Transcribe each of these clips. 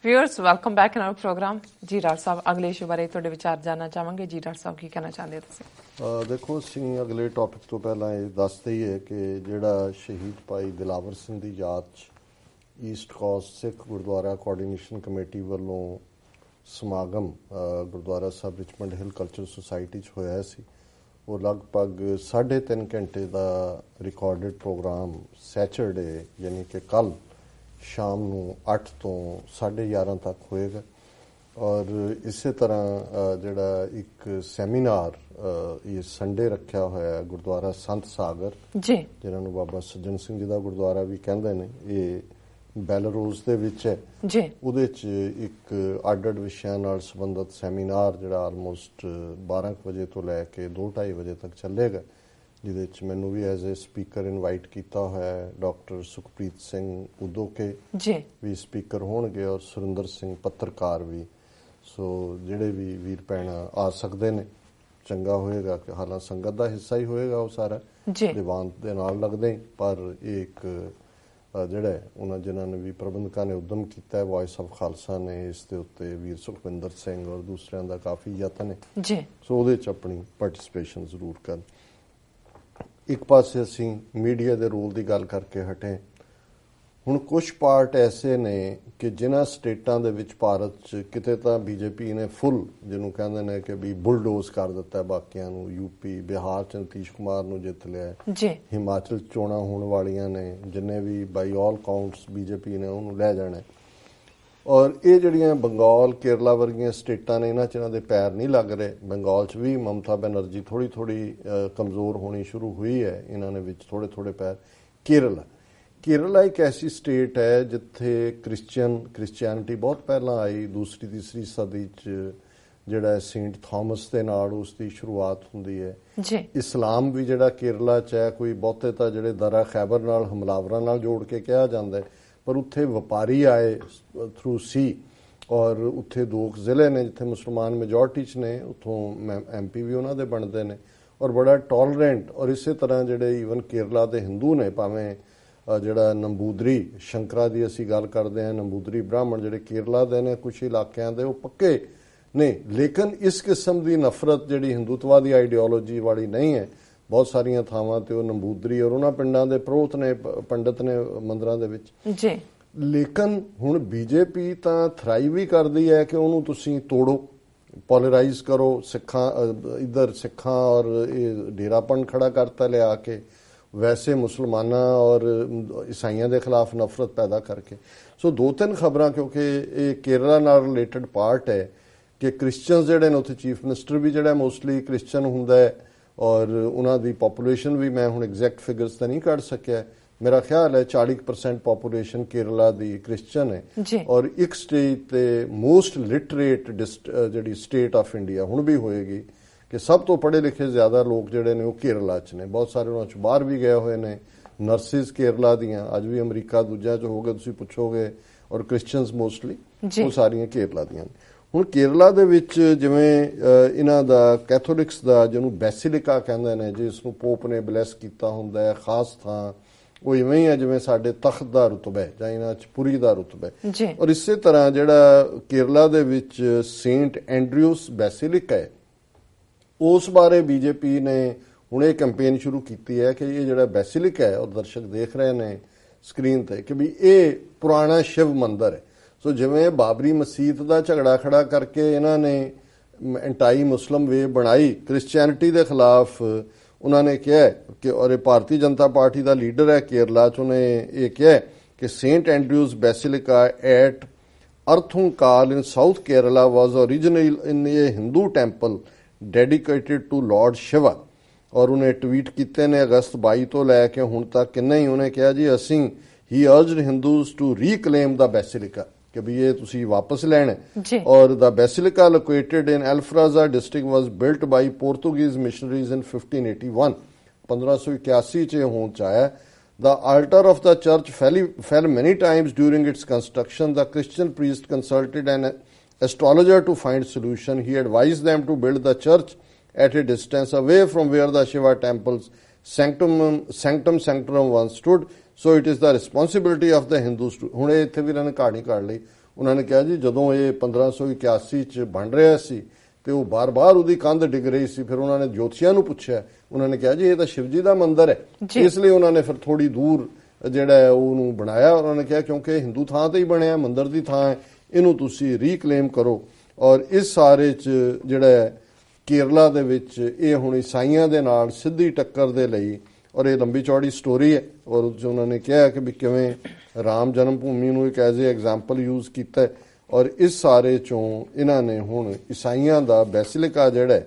Viewers welcome back in our program. जी doctor साहब, अगले इशू बारे थोड़े विचार जानना चाहांगे। जी डॉक्टर साहब की कहना चाहते हो? देखो ਅਸੀਂ ਅਗਲੇ ਟੌਪਿਕ ਤੋਂ ਪਹਿਲਾਂ ਇਹ ਦੱਸਦੇ ਹੀ ਹੈ ਕਿ ਜਿਹੜਾ ਸ਼ਹੀਦ ਭਾਈ ਦਿਲਾਵਰ ਸਿੰਘ ਦੀ ਯਾਦ 'ਚ ਈਸਟ ਕੋਸਟ ਸਿੱਖ ਗੁਰਦੁਆਰਾ ਕੋਆਰਡੀਨੇਸ਼ਨ ਕਮੇਟੀ ਵੱਲੋਂ ਸਮਾਗਮ ਗੁਰਦੁਆਰਾ ਸਾਹਿਬ ਰਿਚਮੰਡ ਹਿੱਲ ਕਲਚਰ ਸੁਸਾਇਟੀ 'ਚ ਹੋਇਆ ਸੀ। ਉਹ ਲਗਭਗ 3.5 ਘੰਟੇ ਦਾ ਰਿਕਾਰਡਡ ਪ੍ਰੋਗਰਾਮ ਸੈਚਰਡੇ ਯਾਨੀ ਕਿ ਕੱਲ੍ਹ ਸ਼ਾਮ ਨੂੰ 8 ਤੋਂ 11:30 ਤੱਕ ਹੋਏਗਾ। ਔਰ ਇਸੇ ਤਰ੍ਹਾਂ ਜਿਹੜਾ ਇੱਕ ਸੈਮੀਨਾਰ ਇਹ ਸੰਡੇ ਰੱਖਿਆ ਹੋਇਆ ਗੁਰਦੁਆਰਾ ਸੰਤ ਸਾਗਰ ਜੀ, ਜਿਹਨਾਂ ਨੂੰ ਬਾਬਾ ਸੱਜਣ ਸਿੰਘ ਜੀ ਦਾ ਗੁਰਦੁਆਰਾ ਵੀ ਕਹਿੰਦੇ ਨੇ, ਇਹ ਬੈਲਰੋਸ ਦੇ ਵਿੱਚ ਹੈ ਜੀ। ਉਹਦੇ 'ਚ ਇੱਕ ਅੱਡ-ਅੱਡ ਵਿਸ਼ਿਆਂ ਨਾਲ ਸੰਬੰਧਿਤ ਸੈਮੀਨਾਰ ਜਿਹੜਾ ਆਲਮੋਸਟ 12 ਵਜੇ ਤੋਂ ਲੈ ਕੇ 2-2:30 ਵਜੇ ਤੱਕ ਚੱਲੇਗਾ, ਜਿਹਦੇ 'ਚ ਮੈਨੂੰ ਵੀ ਐਜ਼ ਏ ਸਪੀਕਰ ਇਨਵਾਈਟ ਕੀਤਾ ਹੋਇਆ ਹੈ। ਡਾਕਟਰ ਸੁਖਪ੍ਰੀਤ ਸਿੰਘ ਉਦੋਕੇ ਜੀ ਵੀ ਸਪੀਕਰ ਹੋਣਗੇ ਔਰ ਸੁਰਿੰਦਰ ਸਿੰਘ ਪੱਤਰਕਾਰ ਵੀ। ਸੋ ਜਿਹੜੇ ਵੀ ਵੀਰ ਭੈਣ ਆ ਸਕਦੇ ਨੇ, ਚੰਗਾ ਹੋਏਗਾ ਕਿ ਹਾਲਾਂ ਸੰਗਤ ਦਾ ਹਿੱਸਾ ਹੀ ਹੋਏਗਾ ਉਹ ਸਾਰਾ ਦੀਵਾਨ ਦੇ ਨਾਲ ਲੱਗਦੇ ਹੀ, ਪਰ ਇਹ ਇੱਕ ਜਿਹੜਾ ਉਹਨਾਂ ਜਿਨ੍ਹਾਂ ਨੇ ਵੀ ਪ੍ਰਬੰਧਕਾਂ ਨੇ ਉਦਮ ਕੀਤਾ ਹੈ, ਵੌਇਸ ਆਫ ਖਾਲਸਾ ਨੇ ਇਸ ਦੇ ਉੱਤੇ ਵੀਰ ਸੁਖਵਿੰਦਰ ਸਿੰਘ ਔਰ ਦੂਸਰਿਆਂ ਦਾ ਕਾਫੀ ਯਤਨ ਹੈ ਜੀ। ਸੋ ਉਹਦੇ 'ਚ ਆਪਣੀ ਪਾਰਟੀਸਪੇਸ਼ਨ ਜ਼ਰੂਰ ਕਰਨ। ਇੱਕ ਪਾਸੇ ਅਸੀਂ ਮੀਡੀਆ ਦੇ ਰੋਲ ਦੀ ਗੱਲ ਕਰਕੇ ਹਟੇ। ਹੁਣ ਕੁਝ ਪਾਰਟ ਐਸੇ ਨੇ ਕਿ ਜਿਨ੍ਹਾਂ ਸਟੇਟਾਂ ਦੇ ਵਿੱਚ ਭਾਰਤ 'ਚ ਕਿਤੇ ਤਾਂ ਬੀਜੇਪੀ ਨੇ ਫੁੱਲ ਜਿਹਨੂੰ ਕਹਿੰਦੇ ਨੇ ਕਿ ਵੀ ਬੁਲਡੋਜ਼ ਕਰ ਦਿੱਤਾ ਬਾਕੀਆਂ ਨੂੰ। ਯੂਪੀ ਬਿਹਾਰ 'ਚ ਨਿਤੀਸ਼ ਕੁਮਾਰ ਨੂੰ ਜਿੱਤ ਲਿਆ ਜੀ। ਹਿਮਾਚਲ ਚੋਣਾਂ ਹੋਣ ਵਾਲੀਆਂ ਨੇ, ਜਿੰਨੇ ਵੀ ਬਾਈ ਆਲ ਕਾਊਂਟਸ ਬੀਜੇਪੀ ਨੇ ਉਹਨੂੰ ਲੈ ਜਾਣਾ। ਔਰ ਇਹ ਜਿਹੜੀਆਂ ਬੰਗਾਲ ਕੇਰਲਾ ਵਰਗੀਆਂ ਸਟੇਟਾਂ ਨੇ, ਇਹਨਾਂ 'ਚ ਇਹਨਾਂ ਦੇ ਪੈਰ ਨਹੀਂ ਲੱਗ ਰਹੇ। ਬੰਗਾਲ 'ਚ ਵੀ ਮਮਤਾ ਬੈਨਰਜੀ ਥੋੜ੍ਹੀ ਕਮਜ਼ੋਰ ਹੋਣੀ ਸ਼ੁਰੂ ਹੋਈ ਹੈ, ਇਹਨਾਂ ਨੇ ਵਿੱਚ ਥੋੜ੍ਹੇ ਪੈਰ। ਕੇਰਲਾ ਇੱਕ ਐਸੀ ਸਟੇਟ ਹੈ ਜਿੱਥੇ ਕ੍ਰਿਸਚੀਅਨਿਟੀ ਬਹੁਤ ਪਹਿਲਾਂ ਆਈ, 2ਰੀ-3ਰੀ ਸਦੀ 'ਚ ਜਿਹੜਾ ਸੇਂਟ ਥਾਮਸ ਦੇ ਨਾਲ ਉਸ ਦੀ ਸ਼ੁਰੂਆਤ ਹੁੰਦੀ ਹੈ ਜੀ। ਇਸਲਾਮ ਵੀ ਜਿਹੜਾ ਕੇਰਲਾ 'ਚ ਹੈ, ਕੋਈ ਬਹੁਤੇ ਤਾਂ ਜਿਹੜੇ ਦਰਾ ਖੈਬਰ ਨਾਲ ਹਮਲਾਵਰਾਂ ਨਾਲ ਜੋੜ ਕੇ ਕਿਹਾ ਜਾਂਦਾ ਹੈ, ਪਰ ਉੱਥੇ ਵਪਾਰੀ ਆਏ ਥਰੂ ਸੀ। ਔਰ ਉੱਥੇ 2 ਜ਼ਿਲ੍ਹੇ ਨੇ ਜਿੱਥੇ ਮੁਸਲਮਾਨ ਮੈਜੋਰਟੀ 'ਚ ਨੇ, ਉੱਥੋਂ MP ਵੀ ਉਹਨਾਂ ਦੇ ਬਣਦੇ ਨੇ ਔਰ ਬੜਾ ਟੋਲਰੈਂਟ। ਔਰ ਇਸੇ ਤਰ੍ਹਾਂ ਜਿਹੜੇ ਈਵਨ ਕੇਰਲਾ ਦੇ ਹਿੰਦੂ ਨੇ, ਭਾਵੇਂ ਜਿਹੜਾ ਨੰਬੂਦਰੀ ਸ਼ੰਕਰਾ ਦੀ ਅਸੀਂ ਗੱਲ ਕਰਦੇ ਹਾਂ, ਨੰਬੂਦਰੀ ਬ੍ਰਾਹਮਣ ਜਿਹੜੇ ਕੇਰਲਾ ਦੇ ਨੇ ਕੁਛ ਇਲਾਕਿਆਂ ਦੇ, ਉਹ ਪੱਕੇ ਨੇ। ਲੇਕਿਨ ਇਸ ਕਿਸਮ ਦੀ ਨਫ਼ਰਤ ਜਿਹੜੀ ਹਿੰਦੂਤਵਾ ਦੀ ਆਈਡੀਓਲੋਜੀ ਵਾਲੀ ਨਹੀਂ ਹੈ। ਬਹੁਤ ਸਾਰੀਆਂ ਥਾਵਾਂ ਤੇ ਉਹ ਨੰਬੂਦਰੀ ਔਰ ਉਹਨਾਂ ਪਿੰਡਾਂ ਦੇ ਪ੍ਰੋਹਤ ਨੇ, ਪੰਡਤ ਨੇ ਮੰਦਰਾਂ ਦੇ ਵਿੱਚ ਜੀ। ਲੇਕਿਨ ਹੁਣ ਬੀਜੇਪੀ ਤਾਂ ਥਰਾਈ ਵੀ ਕਰਦੀ ਹੈ ਕਿ ਉਹਨੂੰ ਤੁਸੀਂ ਤੋੜੋ, ਪੋਲਰਾਈਜ਼ ਕਰੋ। ਇੱਧਰ ਸਿੱਖਾਂ ਔਰ ਇਹ ਡੇਰਾਪਣ ਖੜਾ ਕਰਤਾ ਲਿਆ ਕੇ, ਵੈਸੇ ਮੁਸਲਮਾਨਾਂ ਔਰ ਈਸਾਈਆਂ ਦੇ ਖਿਲਾਫ ਨਫ਼ਰਤ ਪੈਦਾ ਕਰਕੇ। ਸੋ 2-3 ਖਬਰਾਂ, ਕਿਉਂਕਿ ਇਹ ਕੇਰਲਾ ਨਾਲ ਰਿਲੇਟਡ ਪਾਰਟ ਹੈ ਕਿ ਕ੍ਰਿਸਚੀਅਨਸ ਜਿਹੜੇ ਨੇ ਉੱਥੇ ਚੀਫ ਮਿਨਿਸਟਰ ਵੀ ਜਿਹੜਾ ਮੋਸਟਲੀ ਕ੍ਰਿਸਚੀਅਨ ਹੁੰਦਾ ਹੈ ਔਰ ਉਹਨਾਂ ਦੀ ਪਾਪੂਲੇਸ਼ਨ ਵੀ, ਮੈਂ ਹੁਣ ਐਗਜ਼ੈਕਟ ਫਿਗਰਸ ਤਾਂ ਨਹੀਂ ਕੱਢ ਸਕਿਆ, ਮੇਰਾ ਖਿਆਲ ਹੈ 40% ਪਾਪੂਲੇਸ਼ਨ ਕੇਰਲਾ ਦੀ ਕ੍ਰਿਸਚੀਅਨ ਹੈ। ਔਰ ਇੱਕ ਸਟੇਟ ਤੇ ਮੋਸਟ ਲਿਟਰੇਟ ਜਿਹੜੀ ਸਟੇਟ ਆਫ ਇੰਡੀਆ ਹੁਣ ਵੀ ਹੋਏਗੀ ਕਿ ਸਭ ਤੋਂ ਪੜ੍ਹੇ ਲਿਖੇ ਜ਼ਿਆਦਾ ਲੋਕ ਜਿਹੜੇ ਨੇ ਉਹ ਕੇਰਲਾ 'ਚ ਨੇ। ਬਹੁਤ ਸਾਰੇ ਉਹਨਾਂ 'ਚ ਬਾਹਰ ਵੀ ਗਏ ਹੋਏ ਨੇ, ਨਰਸਿਸ ਕੇਰਲਾ ਦੀਆਂ, ਅੱਜ ਵੀ ਅਮਰੀਕਾ ਦੂਜਿਆਂ 'ਚ ਹੋਗੇ ਤੁਸੀਂ ਪੁੱਛੋਗੇ। ਔਰ ਕ੍ਰਿਸਚੀਅਨਸ ਮੋਸਟਲੀ ਉਹ ਸਾਰੀਆਂ ਕੇਰਲਾ ਦੀਆਂ। ਹੁਣ ਕੇਰਲਾ ਦੇ ਵਿੱਚ ਜਿਵੇਂ ਇਹਨਾਂ ਦਾ ਕੈਥੋਲਿਕਸ ਦਾ ਜਿਹਨੂੰ ਬੈਸਿਲਿਕਾ ਕਹਿੰਦੇ ਨੇ, ਜਿਸ ਨੂੰ ਪੋਪ ਨੇ ਬਲੈਸ ਕੀਤਾ ਹੁੰਦਾ ਹੈ, ਖਾਸ ਥਾਂ, ਉਹ ਇਵੇਂ ਹੀ ਹੈ ਜਿਵੇਂ ਸਾਡੇ ਤਖਤ ਦਾ ਰੁਤਬਾ ਹੈ ਜਾਂ ਇਹਨਾਂ 'ਚ ਪੁਰੀ ਦਾ ਰੁਤਬਾ ਹੈ। ਔਰ ਇਸੇ ਤਰ੍ਹਾਂ ਜਿਹੜਾ ਕੇਰਲਾ ਦੇ ਵਿੱਚ ਸੇਂਟ ਐਂਡਰਿਊਸ ਬੈਸਿਲਿਕਾ ਹੈ, ਉਸ ਬਾਰੇ ਬੀਜੇਪੀ ਨੇ ਹੁਣ ਇਹ ਕੈਂਪੇਨ ਸ਼ੁਰੂ ਕੀਤੀ ਹੈ ਕਿ ਇਹ ਜਿਹੜਾ ਬੈਸਿਲਿਕਾ ਹੈ, ਉਹ ਦਰਸ਼ਕ ਦੇਖ ਰਹੇ ਨੇ ਸਕਰੀਨ ਤੇ, ਕਿ ਵੀ ਇਹ ਪੁਰਾਣਾ ਸ਼ਿਵ ਮੰਦਰ ਹੈ। ਸੋ ਜਿਵੇਂ ਬਾਬਰੀ ਮਸਜਿਦ ਦਾ ਝਗੜਾ ਖੜਾ ਕਰਕੇ ਇਹਨਾਂ ਨੇ ਐਂਟਾਈ ਮੁਸਲਿਮ ਵੇਵ ਬਣਾਈ ਕ੍ਰਿਸਚੀਅਨਿਟੀ ਦੇ ਖਿਲਾਫ, ਉਹਨਾਂ ਨੇ ਕਿਹਾ ਕਿ, ਔਰ ਇਹ ਭਾਰਤੀ ਜਨਤਾ ਪਾਰਟੀ ਦਾ ਲੀਡਰ ਹੈ ਕੇਰਲਾ 'ਚ, ਉਹਨੇ ਇਹ ਕਿਹਾ ਕਿ saint Andrew's basilica at Arthunkal in south Kerala was original in a Hindu temple dedicated to lord Shiva. ਔਰ ਉਹਨੇ ਟਵੀਟ ਕੀਤੇ ਨੇ ਅਗਸਤ 22 ਤੋਂ ਲੈ ਕੇ ਹੁਣ ਤੱਕ ਕਿੰਨੇ ਹੀ। ਉਹਨੇ ਕਿਹਾ ਜੀ ਅਸੀਂ ਹੀ ਅਰਜਡ ਹਿੰਦੂਜ਼ ਟੂ ਰੀਕਲੇਮ ਦਾ ਬੈਸਿਲਿਕਾ, ਕਿ ਵੀ ਇਹ ਤੁਸੀਂ ਵਾਪਸ ਲੈਣਾ। ਔਰ the basilica located in Alappuzha district was built by Portuguese missionaries in 1581, 1581 'ਚ ਹੋਂਦ 'ਚ ਆਇਆ। The altar of the church fell many times during its construction. The Christian priest consulted an astrologer to find solution. He advised them to build the church at a distance away from where the Shiva temple's sanctum sanctorum once stood. So it is the responsibility of the Hindus to. ਹੁਣ ਇੱਥੇ ਵੀ ਇਹਨਾਂ ਨੇ ਕਹਾਣੀ ਕੱਢ ਲਈ। ਉਹਨਾਂ ਨੇ ਕਿਹਾ ਜੀ ਜਦੋਂ ਇਹ 1581 ਚ ਬਣ ਰਿਹਾ ਸੀ ਤੇ ਉਹ ਬਾਰ-ਬਾਰ ਉਹਦੀ ਕੰਧ ਡਿੱਗ ਰਹੀ ਸੀ, ਫਿਰ ਉਹਨਾਂ ਨੇ ਜੋਤਸ਼ੀਆਂ ਨੂੰ ਪੁੱਛਿਆ, ਉਹਨਾਂ ਨੇ ਕਿਹਾ ਜੀ ਇਹ ਤਾਂ ਸ਼ਿਵ ਜੀ ਦਾ ਮੰਦਿਰ ਹੈ, ਇਸ ਲਈ ਉਹਨਾਂ ਨੇ ਫਿਰ ਥੋੜੀ ਦੂਰ ਜਿਹੜਾ ਹੈ ਉਹਨੂੰ ਬਣਾਇਆ। ਉਹਨਾਂ ਨੇ ਕਿਹਾ ਕਿਉਂਕਿ ਹਿੰਦੂ ਥਾਂ ਤੇ ਹੀ ਬਣਿਆ, ਮੰਦਿਰ ਦੀ ਥਾਂ ਹੈ, ਇਹਨੂੰ ਤੁਸੀਂ ਰੀਕਲੇਮ ਕਰੋ। ਔਰ ਇਸ ਸਾਰੇ 'ਚ ਜਿਹੜਾ ਹੈ ਕੇਰਲਾ ਦੇ ਵਿੱਚ ਇਹ ਹੁਣ ਈਸਾਈਆਂ ਦੇ ਨਾਲ ਸਿੱਧੀ ਟੱਕਰ ਦੇ ਲਈ, ਔਰ ਇਹ ਲੰਬੀ ਚੌੜੀ ਸਟੋਰੀ ਹੈ, ਔਰ ਉਹਨਾਂ ਨੇ ਕਿਹਾ ਕਿ ਵੀ ਕਿਵੇਂ ਰਾਮ ਜਨਮ ਭੂਮੀ ਨੂੰ ਇੱਕ ਐਜ਼ ਏ ਐਗਜ਼ਾਮਪਲ ਯੂਜ਼ ਕੀਤਾ, ਔਰ ਇਸ ਸਾਰੇ 'ਚੋਂ ਇਹਨਾਂ ਨੇ ਹੁਣ ਈਸਾਈਆਂ ਦਾ ਬੈਸਿਲਿਕਾ ਜਿਹੜਾ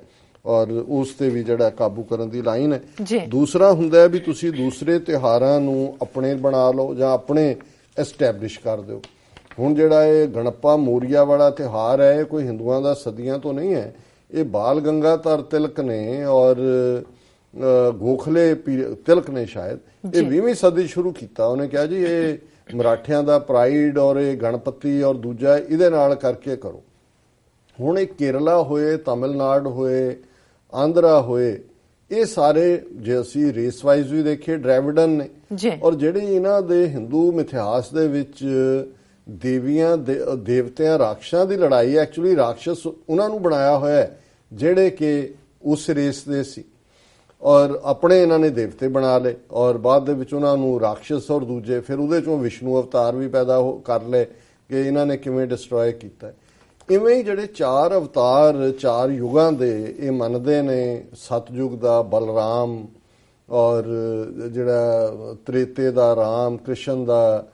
ਔਰ ਉਸ ਤੇ ਵੀ ਜਿਹੜਾ ਕਾਬੂ ਕਰਨ ਦੀ ਲਾਈਨ ਹੈ। ਦੂਸਰਾ ਹੁੰਦਾ ਵੀ ਤੁਸੀਂ ਦੂਸਰੇ ਤਿਉਹਾਰਾਂ ਨੂੰ ਆਪਣੇ ਬਣਾ ਲਓ ਜਾਂ ਆਪਣੇ ਐਸਟੈਬਲਿਸ਼ ਕਰ ਦਿਓ। ਹੁਣ ਜਿਹੜਾ ਇਹ ਗਣਪਾ ਮੋਰੀਆ ਵਾਲਾ ਤਿਉਹਾਰ ਹੈ, ਇਹ ਕੋਈ ਹਿੰਦੂਆਂ ਦਾ ਸਦੀਆਂ ਤੋਂ ਨਹੀਂ ਹੈ, ਇਹ ਬਾਲ ਗੰਗਾਧਰ ਤਿਲਕ ਨੇ ਔਰ ਗੋਖਲੇ ਤਿਲਕ ਨੇ ਸ਼ਾਇਦ ਇਹ 20ਵੀਂ ਸਦੀ ਸ਼ੁਰੂ ਕੀਤਾ। ਉਹਨੇ ਕਿਹਾ ਜੀ ਇਹ ਮਰਾਠਿਆਂ ਦਾ ਪ੍ਰਾਈਡ ਔਰ ਇਹ ਗਣਪਤੀ ਔਰ ਦੂਜਾ ਇਹਦੇ ਨਾਲ ਕਰਕੇ ਕਰੋ। ਹੁਣ ਇਹ ਕੇਰਲਾ ਹੋਏ, ਤਮਿਲਨਾਡੂ ਹੋਏ, ਆਂਧਰਾ ਹੋਏ, ਇਹ ਸਾਰੇ ਜੇ ਅਸੀਂ ਰੇਸ ਵਾਈਜ਼ ਵੀ ਦੇਖੀਏ ਡ੍ਰੈਵਿਡਨ ਨੇ, ਔਰ ਜਿਹੜੇ ਇਹਨਾਂ ਦੇ ਹਿੰਦੂ ਮਿਥਿਹਾਸ ਦੇ ਵਿੱਚ ਦੇਵੀਆਂ ਦੇਵਤਿਆਂ ਰਾਖਸ਼ਾਂ ਦੀ ਲੜਾਈ, ਐਕਚੁਅਲੀ ਰਾਖਸ਼ ਉਹਨਾਂ ਨੂੰ ਬਣਾਇਆ ਹੋਇਆ ਹੈ ਜਿਹੜੇ ਕਿ ਉਸ ਰੇਸ ਦੇ ਸੀ, ਔਰ ਆਪਣੇ ਇਹਨਾਂ ਨੇ ਦੇਵਤੇ ਬਣਾ ਲਏ, ਔਰ ਬਾਅਦ ਦੇ ਵਿੱਚ ਉਹਨਾਂ ਨੂੰ ਰਾਖਸ਼ ਔਰ ਦੂਜੇ ਫਿਰ ਉਹਦੇ ਚੋਂ ਵਿਸ਼ਨੂੰ ਅਵਤਾਰ ਵੀ ਪੈਦਾ ਕਰ ਲਏ ਕਿ ਇਹਨਾਂ ਨੇ ਕਿਵੇਂ ਡਿਸਟਰੋਏ ਕੀਤਾ। ਇਵੇਂ ਹੀ ਜਿਹੜੇ 4 ਅਵਤਾਰ 4 ਯੁਗਾਂ ਦੇ ਇਹ ਮੰਨਦੇ ਨੇ, ਸਤਯੁਗ ਦਾ ਬਲਰਾਮ ਔਰ ਜਿਹੜਾ ਤ੍ਰੇਤੇ ਦਾ ਰਾਮ, ਕ੍ਰਿਸ਼ਨ ਦਾ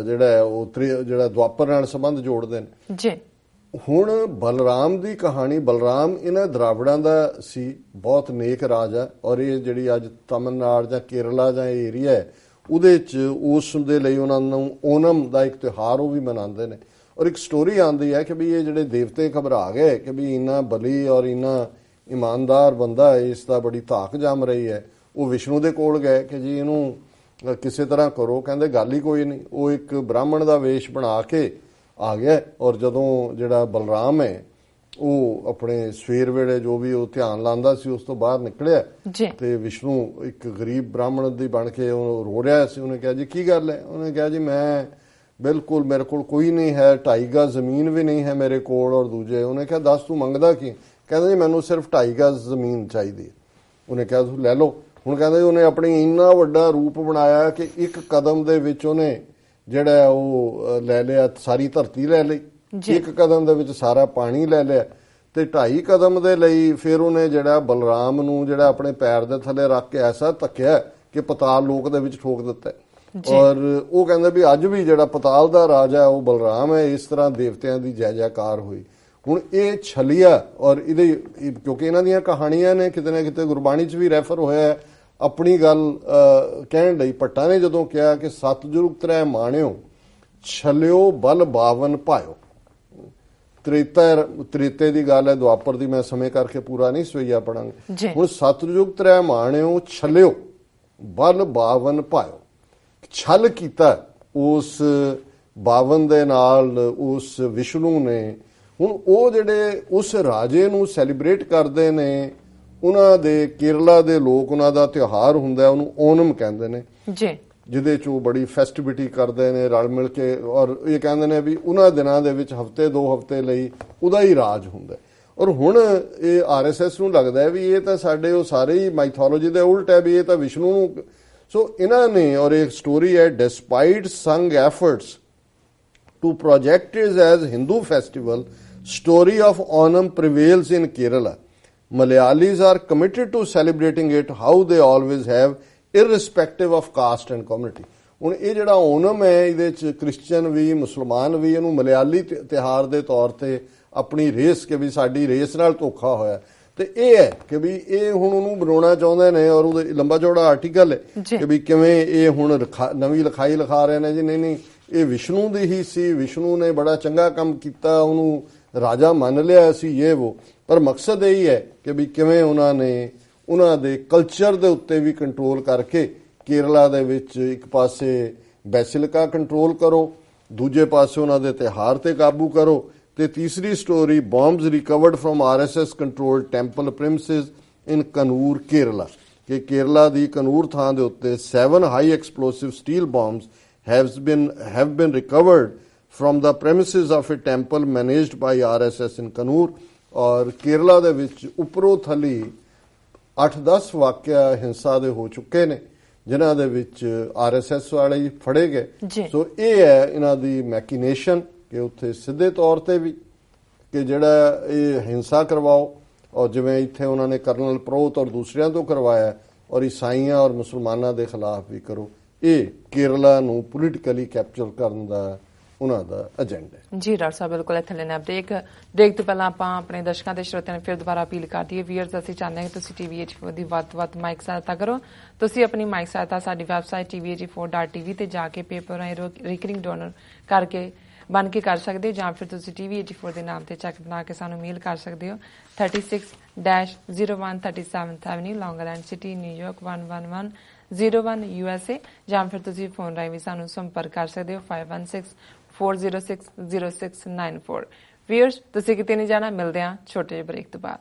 ਜਿਹੜਾ ਉਹ ਜਿਹੜਾ ਦੁਆਪਰ ਨਾਲ ਸੰਬੰਧ ਜੋੜਦੇ ਨੇ ਜੀ। ਹੁਣ ਬਲਰਾਮ ਦੀ ਕਹਾਣੀ, ਬਲਰਾਮ ਇਹਨਾਂ ਦਰਾਵੜਾਂ ਦਾ ਸੀ, ਬਹੁਤ ਨੇਕ ਰਾਜਾ, ਔਰ ਇਹ ਜਿਹੜੀ ਅੱਜ ਤਮਿਲਨਾਡੂ ਜਾਂ ਕੇਰਲਾ ਜਾਂ ਇਹ ਏਰੀਆ ਹੈ ਉਹਦੇ 'ਚ ਉਸ ਦੇ ਲਈ ਉਹਨਾਂ ਨੂੰ ਓਨਮ ਦਾ ਇੱਕ ਤਿਉਹਾਰ ਉਹ ਵੀ ਮਨਾਉਂਦੇ ਨੇ। ਔਰ ਇੱਕ ਸਟੋਰੀ ਆਉਂਦੀ ਹੈ ਕਿ ਵੀ ਇਹ ਜਿਹੜੇ ਦੇਵਤੇ ਘਬਰਾ ਗਏ ਕਿ ਵੀ ਇੰਨਾ ਬਲੀ ਔਰ ਇੰਨਾ ਇਮਾਨਦਾਰ ਬੰਦਾ ਇਸ ਦਾ ਬੜੀ ਧਾਕ ਜੰਮ ਰਹੀ ਹੈ, ਉਹ ਵਿਸ਼ਨੂੰ ਦੇ ਕੋਲ ਗਏ ਕਿ ਜੀ ਇਹਨੂੰ ਕਿਸੇ ਤਰ੍ਹਾਂ ਕਰੋ। ਕਹਿੰਦੇ ਗੱਲ ਹੀ ਕੋਈ ਨਹੀਂ। ਉਹ ਇੱਕ ਬ੍ਰਾਹਮਣ ਦਾ ਵੇਸ਼ ਬਣਾ ਕੇ ਆ ਗਿਆ, ਔਰ ਜਦੋਂ ਜਿਹੜਾ ਬਲਰਾਮ ਹੈ ਉਹ ਆਪਣੇ ਸਵੇਰ ਵੇਲੇ ਜੋ ਵੀ ਉਹ ਧਿਆਨ ਲਾਉਂਦਾ ਸੀ ਉਸ ਤੋਂ ਬਾਹਰ ਨਿਕਲਿਆ ਤੇ ਵਿਸ਼ਨੂੰ ਇੱਕ ਗਰੀਬ ਬ੍ਰਾਹਮਣ ਦੀ ਬਣ ਕੇ ਉਹ ਰੋ ਰਿਹਾ ਸੀ। ਉਹਨੇ ਕਿਹਾ ਜੀ ਕੀ ਗੱਲ ਹੈ? ਉਹਨੇ ਕਿਹਾ ਜੀ ਮੈਂ ਬਿਲਕੁਲ, ਮੇਰੇ ਕੋਲ ਕੋਈ ਨਹੀਂ ਹੈ, 2.5 ਗਜ਼ ਜ਼ਮੀਨ ਵੀ ਨਹੀਂ ਹੈ ਮੇਰੇ ਕੋਲ, ਔਰ ਦੂਜੇ। ਉਹਨੇ ਕਿਹਾ ਦੱਸ ਤੂੰ ਮੰਗਦਾ ਕੀ? ਕਹਿੰਦਾ ਜੀ ਮੈਨੂੰ ਸਿਰਫ 2.5 ਗਜ਼ ਜ਼ਮੀਨ ਚਾਹੀਦੀ ਹੈ। ਉਹਨੇ ਕਿਹਾ ਤੂੰ ਲੈ ਲਓ। ਹੁਣ ਕਹਿੰਦਾ ਉਹਨੇ ਆਪਣੀ ਇੰਨਾ ਵੱਡਾ ਰੂਪ ਬਣਾਇਆ ਕਿ ਇੱਕ ਕਦਮ ਦੇ ਵਿੱਚ ਉਹਨੇ ਜਿਹੜਾ ਉਹ ਲੈ ਲਿਆ, ਸਾਰੀ ਧਰਤੀ ਲੈ ਲਈ, ਇੱਕ ਕਦਮ ਦੇ ਵਿੱਚ ਸਾਰਾ ਪਾਣੀ ਲੈ ਲਿਆ, ਤੇ 2.5 ਕਦਮ ਦੇ ਲਈ ਫਿਰ ਉਹਨੇ ਜਿਹੜਾ ਬਲਰਾਮ ਨੂੰ ਜਿਹੜਾ ਆਪਣੇ ਪੈਰ ਦੇ ਥੱਲੇ ਰੱਖ ਕੇ ਐਸਾ ਧੱਕਿਆ ਕਿ ਪਤਾਲ ਲੋਕ ਦੇ ਵਿੱਚ ਠੋਕ ਦਿੱਤਾ। ਔਰ ਉਹ ਕਹਿੰਦਾ ਵੀ ਅੱਜ ਵੀ ਜਿਹੜਾ ਪਤਾਲ ਦਾ ਰਾਜਾ ਉਹ ਬਲਰਾਮ ਹੈ। ਇਸ ਤਰ੍ਹਾਂ ਦੇਵਤਿਆਂ ਦੀ ਜੈ ਜੈਕਾਰ ਹੋਈ। ਹੁਣ ਇਹ ਛਲੀਆ ਔਰ ਇਹਦੇ ਕਿਉਂਕਿ ਇਹਨਾਂ ਦੀਆਂ ਕਹਾਣੀਆਂ ਨੇ ਕਿਤੇ ਨਾ ਕਿਤੇ ਗੁਰਬਾਣੀ 'ਚ ਵੀ ਰੈਫਰ ਹੋਇਆ ਹੈ। ਆਪਣੀ ਗੱਲ ਕਹਿਣ ਲਈ ਭੱਟਾਂ ਨੇ ਜਦੋਂ ਕਿਹਾ ਕਿ ਸਤਿਜੁਗ ਤਰੈ ਮਾਣਿਓ ਛਲਿਓ ਬਲ 52 ਪਾਇਓ, ਤ੍ਰੇਤੇ ਦੀ ਗੱਲ ਹੈ, ਦੁਆਪਰ ਦੀ ਮੈਂ ਸਮੇਂ ਕਰਕੇ ਪੂਰਾ ਨਹੀਂ ਸਵਈਆ ਪੜਾਂਗੇ। ਹੁਣ ਸਤਿਜੁਗ ਤਰੈ ਮਾਣਿਓ ਛਲਿਓ ਬਲ 52 ਪਾਇਓ, ਛਲ ਕੀਤਾ ਉਸ 52 ਦੇ ਨਾਲ ਉਸ ਵਿਸ਼ਨੂੰ ਨੇ। ਹੁਣ ਉਹ ਜਿਹੜੇ ਉਸ ਰਾਜੇ ਨੂੰ ਸੈਲੀਬ੍ਰੇਟ ਕਰਦੇ ਨੇ, ਉਹਨਾਂ ਦੇ ਕੇਰਲਾ ਦੇ ਲੋਕ ਉਹਨਾਂ ਦਾ ਤਿਉਹਾਰ ਹੁੰਦਾ, ਉਹਨੂੰ ਓਨਮ ਕਹਿੰਦੇ ਨੇ ਜੀ, ਜਿਹਦੇ 'ਚ ਉਹ ਬੜੀ ਫੈਸਟੀਵਿਟੀ ਕਰਦੇ ਨੇ ਰਲ ਮਿਲ ਕੇ, ਔਰ ਇਹ ਕਹਿੰਦੇ ਨੇ ਵੀ ਉਹਨਾਂ ਦਿਨਾਂ ਦੇ ਵਿੱਚ ਹਫ਼ਤੇ 2 ਹਫ਼ਤੇ ਲਈ ਉਹਦਾ ਹੀ ਰਾਜ ਹੁੰਦਾ। ਔਰ ਹੁਣ ਇਹ RSS ਨੂੰ ਲੱਗਦਾ ਹੈ ਵੀ ਇਹ ਤਾਂ ਸਾਡੇ ਉਹ ਸਾਰੇ ਹੀ ਮਾਈਥੋਲੋਜੀ ਦੇ ਉਲਟ ਹੈ, ਵੀ ਇਹ ਤਾਂ ਵਿਸ਼ਨੂੰ ਨੂੰ। ਸੋ ਇਹਨਾਂ ਨੇ, ਔਰ ਇੱਕ ਸਟੋਰੀ ਹੈ, despite Sangh efforts to project it as Hindu festival, story of Onam prevails in Kerala. Malayalis are committed to celebrating it how they always have, irrespective of caste and community. ਹੁਣ ਇਹ ਜਿਹੜਾ ਓਨਮ ਹੈ ਇਹਦੇ 'ਚ ਕ੍ਰਿਸਚਨ ਵੀ ਮੁਸਲਮਾਨ ਵੀ ਇਹਨੂੰ ਮਲਿਆਲੀ ਤਿਉਹਾਰ ਦੇ ਤੌਰ ਤੇ ਆਪਣੀ ਰੇਸ ਕਿ ਵੀ ਸਾਡੀ ਰੇਸ ਨਾਲ ਧੋਖਾ ਹੋਇਆ, ਤੇ ਇਹ ਹੈ ਕਿ ਵੀ ਇਹ ਹੁਣ ਉਹਨੂੰ ਬਣਾਉਣਾ ਚਾਹੁੰਦੇ ਨੇ। ਔਰ ਉਹਦੇ ਲੰਬਾ ਚੌੜਾ ਆਰਟੀਕਲ ਹੈ ਕਿ ਵੀ ਕਿਵੇਂ ਇਹ ਹੁਣ ਨਵੀਂ ਲਿਖਾਈ ਲਿਖਾ ਰਹੇ ਨੇ ਜੀ ਨਹੀਂ ਇਹ ਵਿਸ਼ਨੂੰ ਦੀ ਹੀ ਸੀ, ਵਿਸ਼ਨੂੰ ਨੇ ਬੜਾ ਚੰਗਾ ਕੰਮ ਕੀਤਾ, ਉਹਨੂੰ ਰਾਜਾ ਮੰਨ ਲਿਆ ਸੀ ਇਹ ਉਹ। ਪਰ ਮਕਸਦ ਇਹੀ ਹੈ ਕਿ ਵੀ ਕਿਵੇਂ ਉਹਨਾਂ ਨੇ ਉਹਨਾਂ ਦੇ ਕਲਚਰ ਦੇ ਉੱਤੇ ਵੀ ਕੰਟਰੋਲ ਕਰਕੇ ਕੇਰਲਾ ਦੇ ਵਿੱਚ ਇੱਕ ਪਾਸੇ ਬੈਸਿਲਿਕਾ ਕੰਟਰੋਲ ਕਰੋ, ਦੂਜੇ ਪਾਸੇ ਉਹਨਾਂ ਦੇ ਤਿਉਹਾਰ ਤੇ ਕਾਬੂ ਕਰੋ। ਤੇ ਤੀਸਰੀ story bombs recovered from RSS controlled temple premises in Kannur Kerala, ਕਿ ਕੇਰਲਾ ਦੀ ਕਨੂਰ ਥਾਂ ਦੇ ਉੱਤੇ 7 high explosive steel bombs have been recovered from the premises of a temple managed by RSS in Kannur। ਔਰ ਕੇਰਲਾ ਦੇ ਵਿੱਚ ਉੱਪਰੋਂ ਥੱਲੀ 8-10 ਵਾਕਿਆ ਹਿੰਸਾ ਦੇ ਹੋ ਚੁੱਕੇ ਨੇ ਜਿਨ੍ਹਾਂ ਦੇ ਵਿੱਚ RSS ਵਾਲੇ ਫੜੇ ਗਏ। ਸੋ ਇਹ ਹੈ ਇਹਨਾਂ ਦੀ ਮੈਕੀਨੇਸ਼ਨ ਕਿ ਉੱਥੇ ਸਿੱਧੇ ਤੌਰ ਤੇ ਵੀ ਕਿ ਜਿਹੜਾ ਇਹ ਹਿੰਸਾ ਕਰਵਾਓ ਔਰ ਜਿਵੇਂ ਇੱਥੇ ਉਹਨਾਂ ਨੇ ਕਰਨਲ ਪ੍ਰੋਤ ਔਰ ਦੂਸਰਿਆਂ ਤੋਂ ਕਰਵਾਇਆ ਔਰ ਈਸਾਈਆਂ ਔਰ ਮੁਸਲਮਾਨਾਂ ਦੇ ਖਿਲਾਫ ਵੀ ਕਰੋ। ਇਹ ਕੇਰਲਾ ਨੂੰ ਪੋਲੀਟੀਕਲੀ ਕੈਪਚਰ ਕਰਨ ਦਾ ਉਹਨਾਂ ਦਾ ਏਜੰਡਾ ਹੈ। ਜੀ ਡਾਕਟਰ ਸਾਹਿਬ ਬਿਲਕੁਲ ਇੱਥੇ ਲੈਣਾ ਬ੍ਰੇਕ ਤੋਂ ਪਹਿਲਾਂ ਆਪਾਂ ਆਪਣੇ ਦਰਸ਼ਕਾਂ ਦੇ ਸਰੋਤਿਆਂ ਨੂੰ ਫਿਰ ਦੁਬਾਰਾ ਅਪੀਲ ਕਰ ਦਈਏ। ਵੀਅਰਸ ਅਸੀਂ ਚਾਹੁੰਦੇ ਹਾਂ ਕਿ ਤੁਸੀਂ TV84 ਦੀ ਵੱਧ ਤੋਂ ਵੱਧ ਮਾਈਕ ਸਹਾਇਤਾ ਕਰੋ। ਤੁਸੀਂ ਆਪਣੀ ਮਾਈਕ ਸਹਾਇਤਾ ਸਾਡੀ ਵੈਬਸਾਈਟ tv84.tv ਤੇ ਜਾ ਕੇ ਪੇਪਰ ਰਾਹੀਂ ਰਿਕਰਿੰਗ ਡੋਨਰ ਕਰਕੇ ਬਣ ਕੇ ਕਰ ਸਕਦੇ ਹੋ ਜਾਂ ਫਿਰ ਤੁਸੀਂ TV84 ਦੇ ਨਾਮ ਤੇ ਚੈੱਕ ਬਣਾ ਕੇ ਸਾਨੂੰ ਮੇਲ ਕਰ ਸਕਦੇ ਹੋ 36-013770 ਲੌਂਗ ਆਈਲੈਂਡ ਸਿਟੀ ਨਿਊਯਾਰਕ 11101 USA ਜਾਂ ਫਿਰ ਤੁਸੀਂ ਫੋਨ ਰਾਹੀਂ ਵੀ ਸਾਨੂੰ ਸੰਪਰਕ ਕਰ ਸਕਦੇ ਹੋ 5164060694। ਵੀਅਰਸ ਤੁਸੀਂ ਕਿਤੇ ਨਹੀਂ ਜਾਣਾ, ਮਿਲਦੇ ਹਾਂ ਛੋਟੇ ਜਿਹੇ ਬ੍ਰੇਕ ਤੋਂ ਬਾਅਦ।